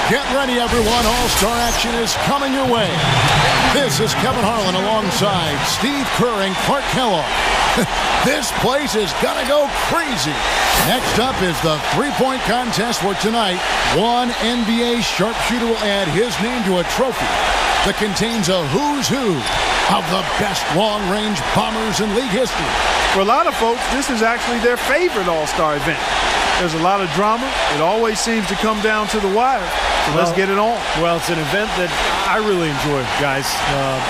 Get ready, everyone. All-Star action is coming your way. This is Kevin Harlan alongside Steve Kerr and Clark Kellogg. This place is gonna go crazy. Next up is the three-point contest where tonight one NBA sharpshooter will add his name to a trophy that contains a who's who of the best long-range bombers in league history. For a lot of folks, this is actually their favorite All-Star event. There's a lot of drama. It always seems to come down to the wire. So let's get it on. Well, it's an event that I really enjoy, guys.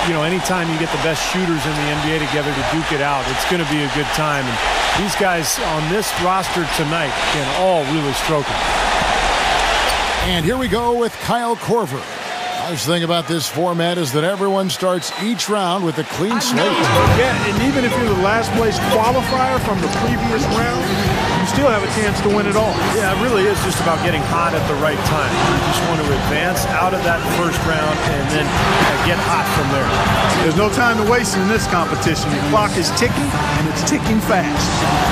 You know, anytime you get the best shooters in the NBA together to duke it out, it's going to be a good time. And these guys on this roster tonight can all really stroke it. And here we go with Kyle Korver. Nice thing about this format is that everyone starts each round with a clean slate. Yeah, and even if you're the last place qualifier from the previous round, you still have a chance to win it all. Yeah, it really is just about getting hot at the right time. You just want to advance out of that first round and then get hot from there. There's no time to waste in this competition. The clock is ticking, and it's ticking fast.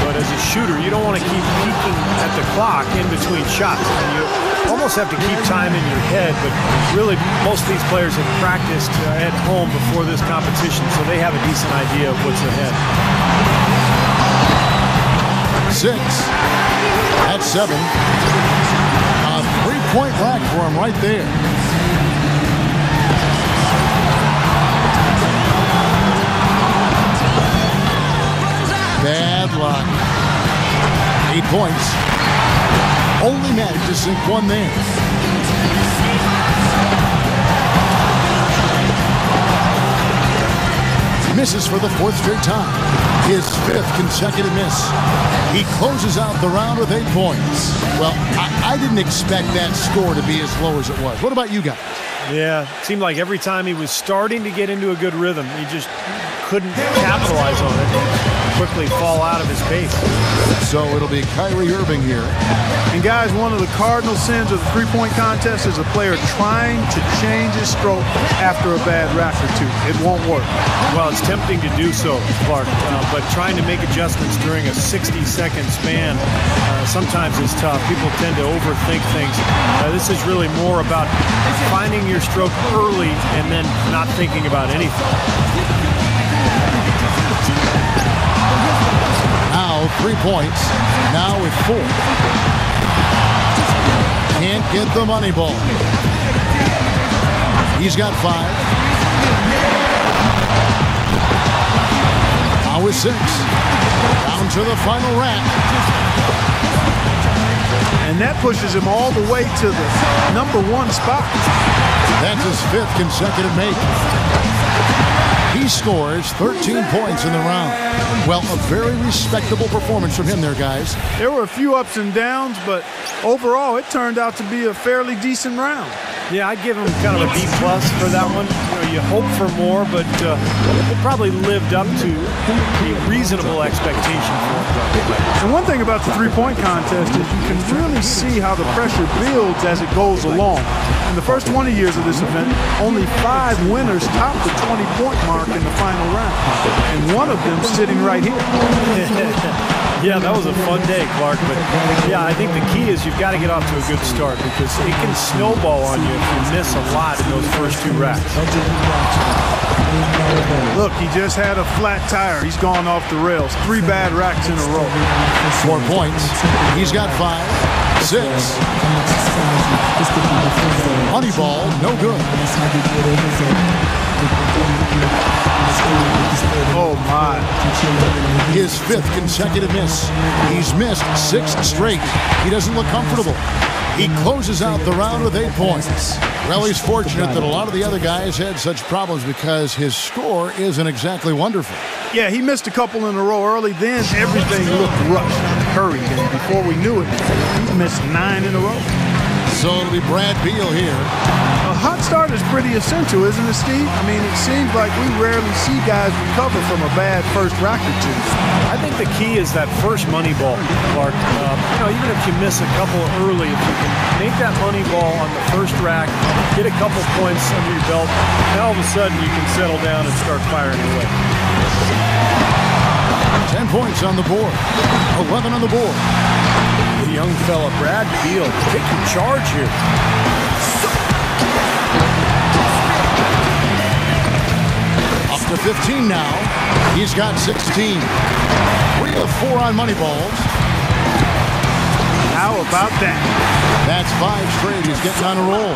But as a shooter, you don't want to keep peeking at the clock in between shots. You almost have to keep time in your head, but really most of these players have practiced at home before this competition, so they have a decent idea of what's ahead. 6. At 7. A three-point rack for him right there. Bad luck. 8 points. Only managed to sink one there. Misses for the 4th straight time. His 5th consecutive miss. He closes out the round with 8 points. Well, I didn't expect that score to be as low as it was. What about you guys? Yeah, it seemed like every time he was starting to get into a good rhythm, he just couldn't capitalize on it and quickly fall out of his pace. So it'll be Kyrie Irving here. And guys, one of the cardinal sins of the three-point contest is a player trying to change his stroke after a bad rack or two. It won't work. Well, it's tempting to do so, Clark, but trying to make adjustments during a 60-second span sometimes is tough. People tend to overthink things. This is really more about finding your stroke early and then not thinking about anything. Now 3 points. Now with 4. Can't get the money ball. He's got 5. Now with 6. Down to the final rack. And that pushes him all the way to the #1 spot. That's his 5th consecutive make. He scores 13 points in the round. Well, a very respectable performance from him there, guys. There were a few ups and downs, but overall, it turned out to be a fairly decent round. Yeah, I'd give him kind of a B+ for that one. You hope for more, but it probably lived up to a reasonable expectation for him. And one thing about the three-point contest is you can really see how the pressure builds as it goes along. In the first 20 years of this event, only 5 winners topped the 20-point mark in the final round. And one of them sitting right here. Yeah, that was a fun day, Clark. But, yeah, I think the key is you've got to get off to a good start because it can snowball on you if you miss a lot in those first 2 racks. Look, he just had a flat tire. He's gone off the rails. 3 bad racks in a row. 4 points. He's got 5. 6. Money ball, no good. Oh, my. His 5th consecutive miss. He's missed 6 straight. He doesn't look comfortable. He closes out the round with 8 points. Well, he's fortunate that a lot of the other guys had such problems because his score isn't exactly wonderful. Yeah, he missed a couple in a row early. Then everything looked rushed, hurried, and before we knew it, he missed 9 in a row. So it'll be Brad Beal here. A hot start is pretty essential, isn't it, Steve? I mean, it seems like we rarely see guys recover from a bad first rack or two. I think the key is that first money ball, Clark. Even if you miss a couple early, if you can make that money ball on the first rack, get a couple points under your belt, now all of a sudden you can settle down and start firing away. 10 points on the board. 11 on the board. The young fella, Brad Beal, taking charge here. to 15 now. He's got 16. 3 of 4 on money balls. How about that? That's 5 straight. He's getting on a roll.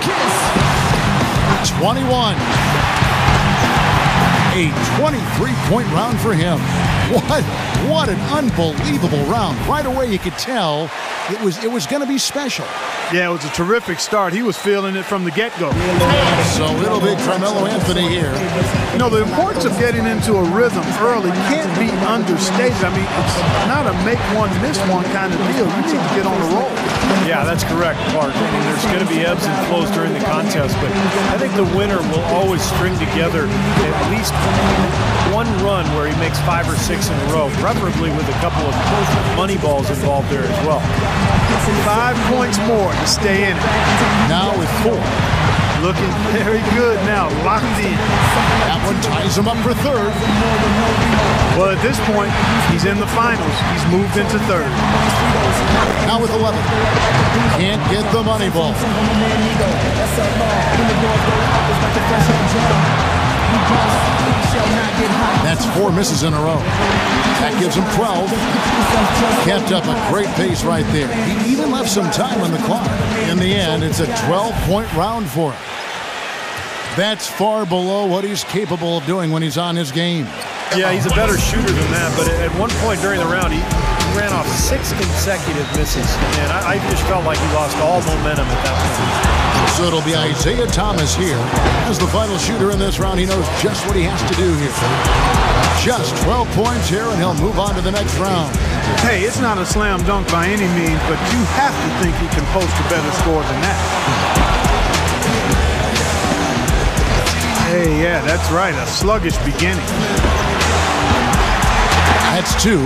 21. A 23-point round for him. What an unbelievable round. Right away you could tell it was going to be special. Yeah, it was a terrific start. He was feeling it from the get-go. So it'll be Carmelo Anthony here. You know, the importance of getting into a rhythm early can't be understated. I mean, it's not a make one, miss one kind of deal. You need to get on the roll. Yeah, that's correct, Clark. I mean, there's going to be ebbs and flows during the contest, but I think the winner will always string together at least one run where he makes 5 or 6 in a row, preferably with a couple of money balls involved there as well. 5 points more to stay in it. Now with 4. Looking very good now, locked in. That one ties him up for 3rd. Well, at this point, he's in the finals. He's moved into 3rd. Now with 11. Can't get the money ball. That's 4 misses in a row. That gives him 12. Kept up a great pace right there. He even left some time on the clock. In the end, it's a 12-point round for him. That's far below what he's capable of doing when he's on his game. Yeah, he's a better shooter than that, but at one point during the round, he ran off 6 consecutive misses, and I just felt like he lost all momentum at that point. So it'll be Isaiah Thomas here. As the final shooter in this round, he knows just what he has to do here. Just 12 points here, and he'll move on to the next round. Hey, it's not a slam dunk by any means, but you have to think he can post a better score than that. Hey, yeah, that's right. A sluggish beginning. That's 2.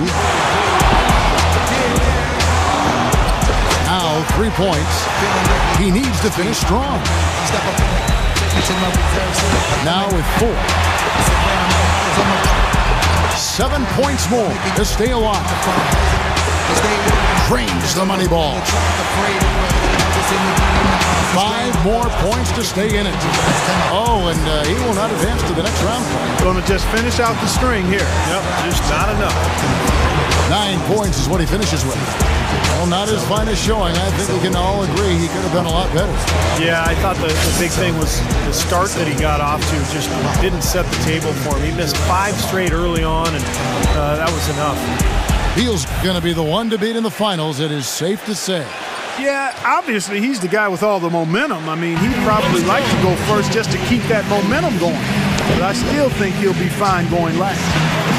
Now 3 points. He needs to finish strong. Now with 4. 7 points more to stay alive. Drains the money ball. 5 more points to stay in it. Oh, and he will not advance to the next round. Going to just finish out the string here. Yep, just not enough. 9 points is what he finishes with. Well, not his finest showing. I think we can all agree he could have done a lot better. Yeah, I thought the big thing was the start that he got off to just didn't set the table for him. He missed 5 straight early on, and that was enough. Beal's going to be the one to beat in the finals, it is safe to say. Yeah, obviously he's the guy with all the momentum. I mean, he'd probably like to go first just to keep that momentum going. But I still think he'll be fine going last.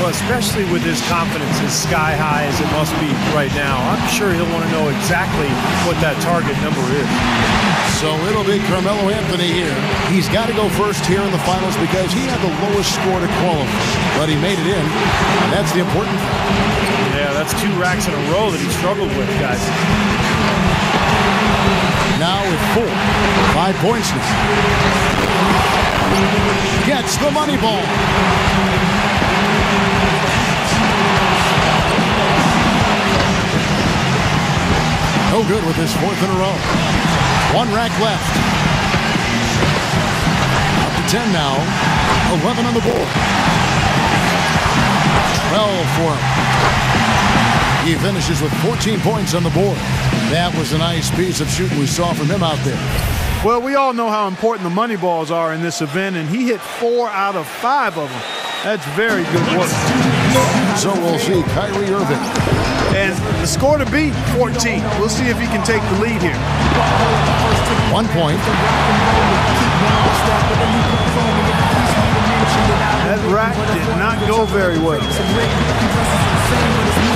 Well, especially with his confidence as sky high as it must be right now. I'm sure he'll want to know exactly what that target number is. So it'll be Carmelo Anthony here. He's got to go first here in the finals because he had the lowest score to qualify. But he made it in, and that's the important thing. Yeah, that's 2 racks in a row that he struggled with, guys. Now with 4. 5 points now. Gets the money ball. No good with his 4th in a row. 1 rack left. Up to 10 now. 11 on the board. 12 for him. He finishes with 14 points on the board. That was a nice piece of shooting we saw from him out there. Well, we all know how important the money balls are in this event, and he hit 4 out of 5 of them. That's very good work. So we'll see Kyrie Irving. And the score to beat, 14. We'll see if he can take the lead here. 1 point. That rack did not go very well.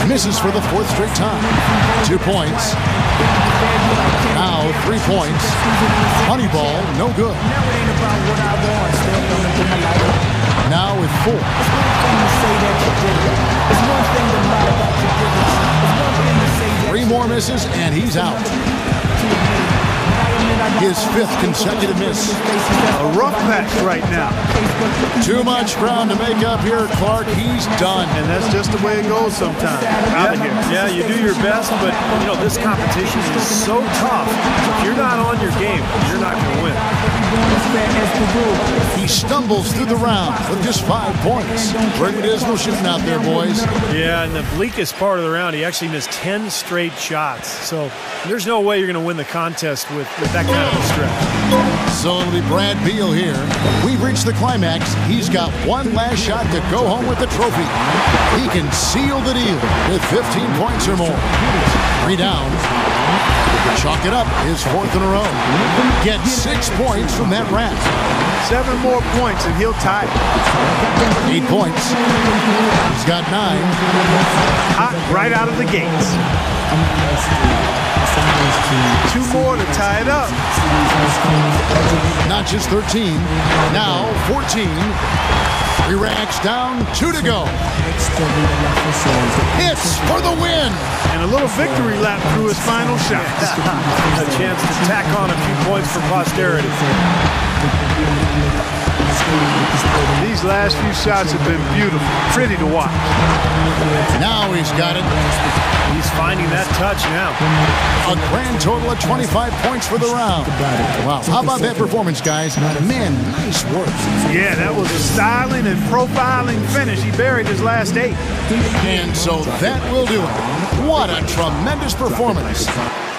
Misses for the 4th straight time. 2 points. Now 3 points. Money ball, no good. Now with 4. 3 more misses, and he's out. his 5th consecutive miss. A rough patch right now. Too much ground to make up here, Clark. He's done. And that's just the way it goes sometimes. Out of here. Yeah, you do your best, but you know this competition is so tough. If you're not on your game, you're not going to win. He stumbles through the round with just 5 points. Pretty dismal shooting out there, boys. Yeah, in the bleakest part of the round, he actually missed 10 straight shots. So there's no way you're going to win the contest with that kind of a stretch. So it'll be Brad Beal here. We've reached the climax. He's got one last shot to go home with the trophy. He can seal the deal with 15 points or more. 3 down. Chalk it up, his 4th in a row. Get 6 points from that wrap. 7 more points and he'll tie it. 8 points. He's got 9. Hot right out of the gates. 2 more to tie it up. Not just 13, now 14. He racks down 2 to go. Hits for the win. And a little victory lap through his final shot. A chance to tack on a few points for posterity. These last few shots have been beautiful, pretty to watch. Now he's got it. He's finding that touch now. A grand total of 25 points for the round. Wow, how about that performance, guys? Man, nice work. Yeah, that was a styling and profiling finish. He buried his last 8. And so that will do it. What a tremendous performance.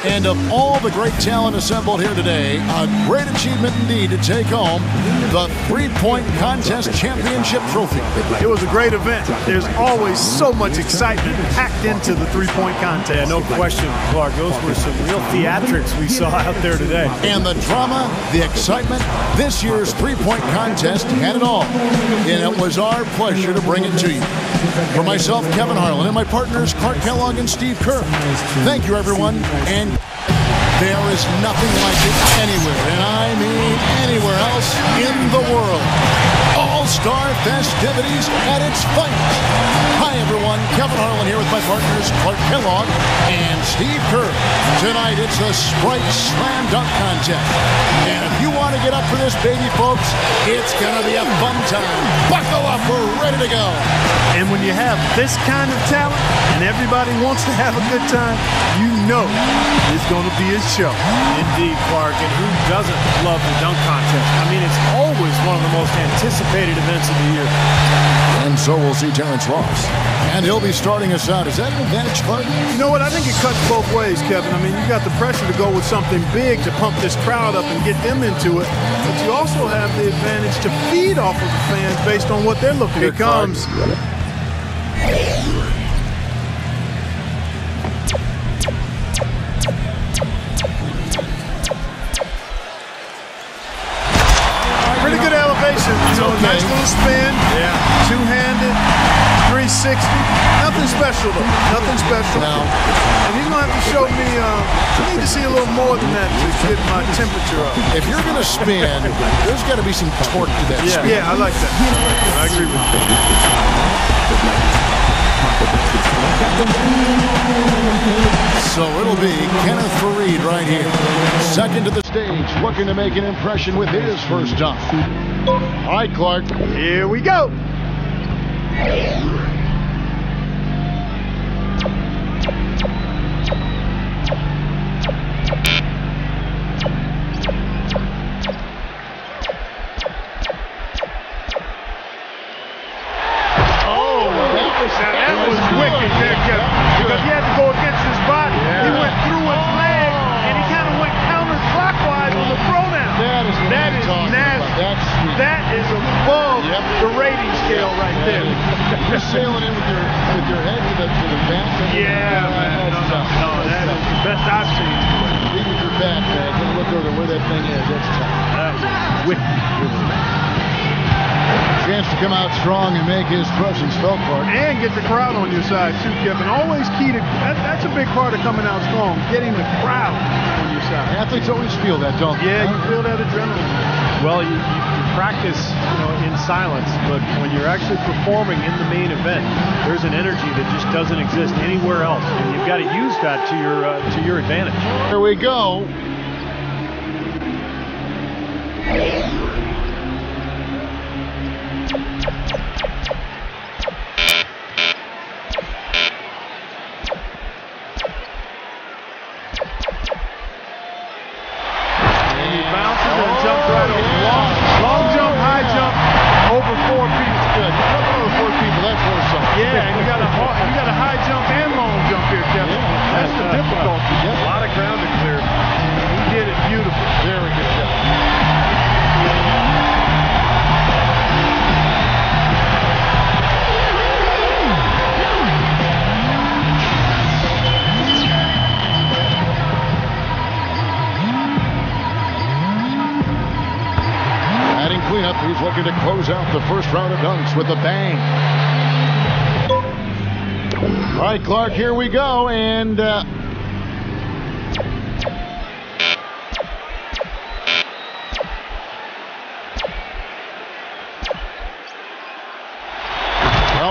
And of all the great talent assembled here today, a great achievement indeed to take home the 3-point contest championship trophy. It was a great event. There's always so much excitement packed into the 3-point contest. Yeah, no question, Clark. Those were some real theatrics we saw out there today. And the drama, the excitement, this year's 3-point contest had it all. And it was our pleasure to bring it to you. For myself, Kevin Harlan, and my partners, Clark Kellogg and Steve Kerr, thank you, everyone. And there is nothing like it anywhere, and I mean anywhere else in the world. All-Star festivities at its finest. Hi, everyone. Kevin Harlan here with my partners, Clark Kellogg and Steve Kerr. Tonight, it's the Sprite Slam Dunk Contest. And if you want to get up for this, baby folks, it's going to be a fun time. Buckle up. We're ready to go. And when you have this kind of talent and everybody wants to have a good time, you know it's going to be a show. Indeed, Clark. And who doesn't love the dunk contest? I mean, it's always one of the most anticipated events of the year. And so we'll see Terrence Ross. And he'll be starting us out. Is that an advantage, Clark? You know what? I think it cuts both ways, Kevin. I mean, you got the pressure to go with something big to pump this crowd up and get them into it. But you also have the advantage to feed off of the fans based on what they're looking at. Here comes. Pretty good elevation. You know, nice little spin. Yeah. Two-handed. 360. Nothing special, though. Nothing special. No. And he's going to have to show me, I need to see a little more than that to get my temperature up. If you're going to spin, there's got to be some torque to that spin. Yeah, I like that. I agree with you. So it'll be Kenneth Fareed right here. Second to the stage, looking to make an impression with his first dunk. All right, Clark. Here we go. That was wicked there, Kevin. Because he had to go against his body. Yeah. He went through his leg, and he kind of went counterclockwise on the throwdown. That is what I'm talking nasty. about. That's sweet. That is above the rating scale right there. You're sailing in with your head to the back. Yeah, man. No, that is the best I've seen. Lead with your back, man. Take a look over where that thing is. That's tough. That was wicked. Chance to come out strong and make his presence felt, Clark. And get the crowd on your side, too, Kevin. Always key to that's a big part of coming out strong, getting the crowd on your side. Athletes always feel that, don't they? Yeah, you feel that adrenaline. Well, you practice, in silence, but when you're actually performing in the main event, there's an energy that just doesn't exist anywhere else, and you've got to use that to your advantage. Here we go. He's looking to close out the first round of dunks with a bang. All right, Clark, here we go. And well,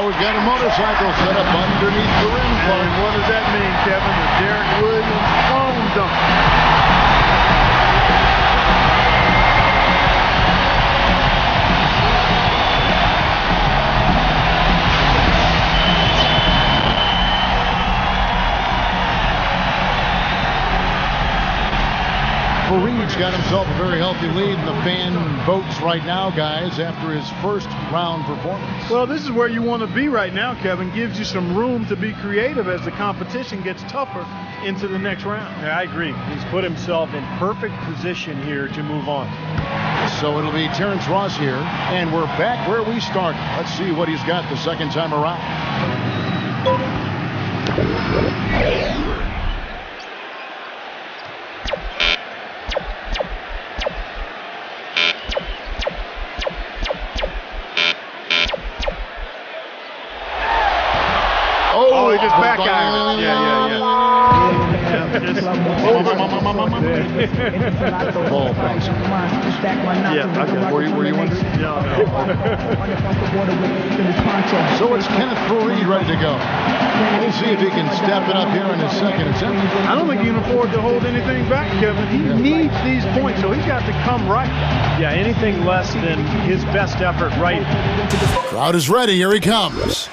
we've got a motorcycle set up underneath the rim, Clark. And what does that mean, Kevin? The Derek Williams phone dunk. Reed's got himself a very healthy lead in the fan votes right now, guys, after his first round performance. Well, this is where you want to be right now, Kevin. Gives you some room to be creative as the competition gets tougher into the next round. Yeah, I agree. He's put himself in perfect position here to move on. So it'll be Terrence Ross here, and we're back where we started. Let's see what he's got the second time around. Oh, he just back out. Yeah. Ball bouncing. Were you wondering? No. So it's Kenneth Reed ready to go. We'll see if he can step it up here in his second attempt. I don't think he can afford to hold anything back, Kevin. He needs these points, so he's got to come right. Yeah, anything less than his best effort right. Crowd is ready. Here he comes.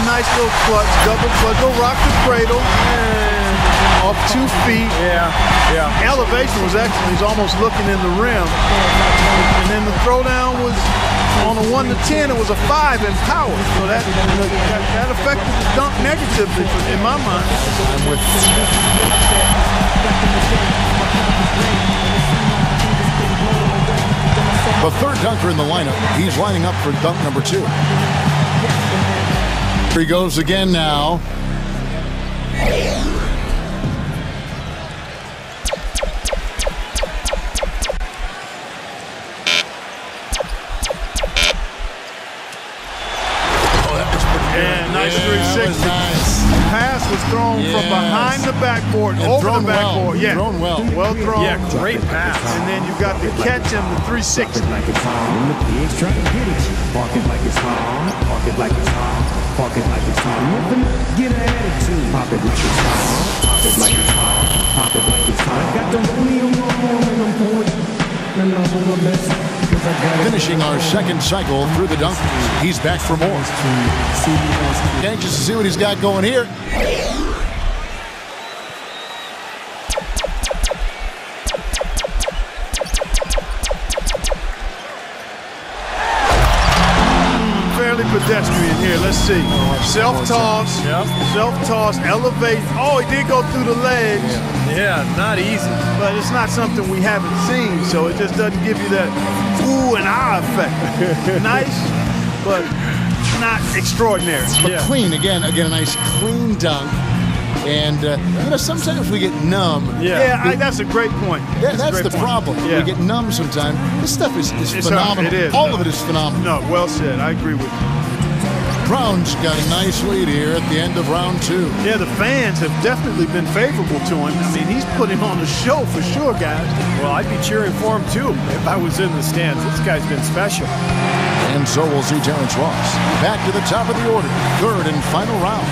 Nice little clutch, double clutch, go rock the cradle, and off 2 feet. Yeah. Elevation was excellent. He's almost looking in the rim. And then the throwdown was on a 1 to 10. It was a 5 in power. So that affected the dunk negatively in my mind. I'm with the third dunker in the lineup. He's lining up for dunk number 2. Here he goes again now. Nice 360. Nice. Pass was thrown from behind the backboard, and over the backboard. Yeah, thrown well. Well thrown. Yeah, great pass. And then you got the catch and the 360. Like it's home, the pigs trying to get it. Park it like it's home, park it like it's home, park it like it's home. Get an attitude. Pop it like it's home, pop it like it's home, pop it like it's home. Got the money on my phone and I'm pouring. And I'm on the best. Finishing our second cycle through the dunk. He's back for more. Anxious to see what he's got going here. Fairly pedestrian here. Let's see. Self-toss. Yep. Self-toss. Elevate. Oh, he did go through the legs. Yeah, not easy. But it's not something we haven't seen, so it just doesn't give you that ooh and ah effect. Nice, but not extraordinary. But clean, again, a nice clean dunk. And, sometimes we get numb. Yeah, that's a great point. That's the problem. Yeah. We get numb sometimes. This stuff is phenomenal. It is. All of it is phenomenal. No, well said. I agree with you. Brown's got a nice lead here at the end of round 2. Yeah, the fans have definitely been favorable to him. I mean, he's putting on the show for sure, guys. Well, I'd be cheering for him, too, if I was in the stands. This guy's been special. And so we'll see Terrence Ross back to the top of the order. Third and final round.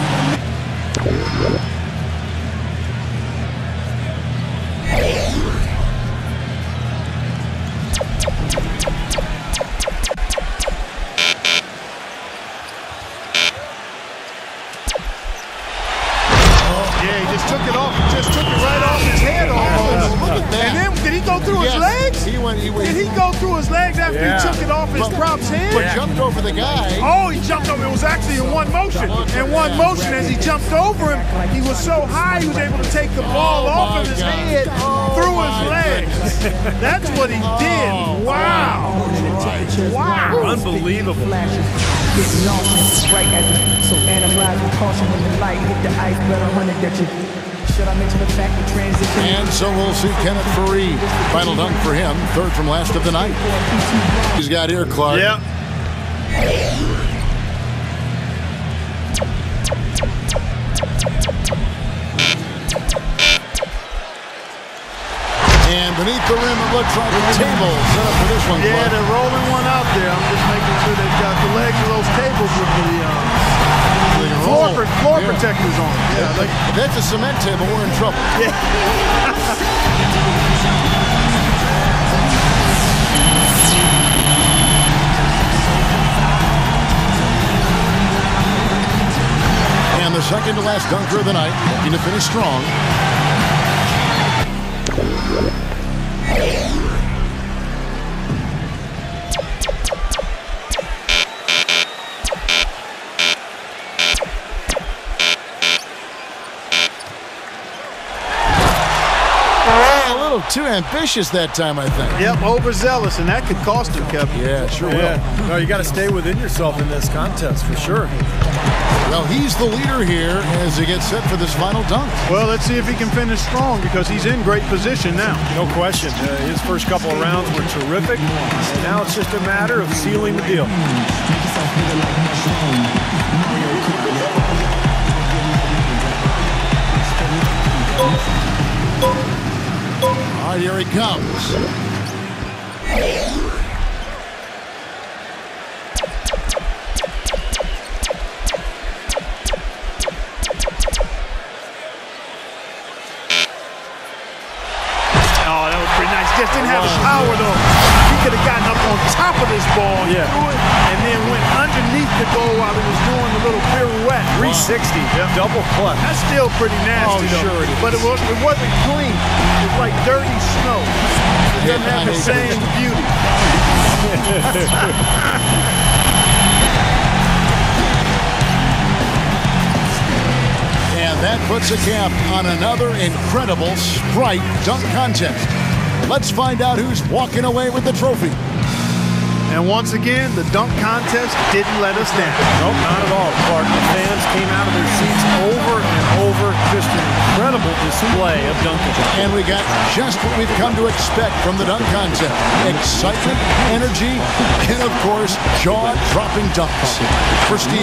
Took it off, just took it right off his head almost. Look at that. And then, did he go through his legs? Did he go through his legs after he took it off his prop's head? But jumped over the guy. Oh, he jumped over. It was actually in one motion. In one motion, as he jumped over him, he was so high he was able to take the ball off of his head through his legs. That's what he did. Wow. Wow. Unbelievable. Getting lost in the bright as it, so analyze with caution when the light hit the ice, better hunted that you. Should I mention the fact that transition? And so we'll see Kenneth Fareed. Final dunk for him, third from last of the night. He's got here, Clark. Yep. And beneath the rim, it looks like a table set up for this one, Yeah, Clark. they're rolling one out there. I'm just making sure they've got the legs of those tables with the floor protectors on. Yeah, If that's a cement table, we're in trouble. And the second to last dunker of the night, looking to finish strong. Too ambitious that time, I think. Yep, overzealous, and that could cost him, Kevin. Yeah, sure will. No, you got to stay within yourself in this contest for sure. Well, he's the leader here as he gets set for this final dunk. Well, let's see if he can finish strong because he's in great position now. No question. His first couple of rounds were terrific, and now it's just a matter of sealing the deal. All right, here he comes. Oh, that was pretty nice. Just didn't have the power, though. He could have gotten up on top of this ball and threw it, and then went underneath the goal while he was doing the little pirouette. 360, double clutch. That's still pretty nasty, though. Sure it is. But it wasn't clean. It was like dirty snow. It doesn't have the same beauty. And that puts a cap on another incredible Sprite dunk contest. Let's find out who's walking away with the trophy. And once again, the dunk contest didn't let us down. Nope, not at all, Clark. The fans came out of their seats over and over. Just an incredible display of dunking. And we got just what we've come to expect from the dunk contest. Excitement, energy, and of course, jaw-dropping dunks. For Steve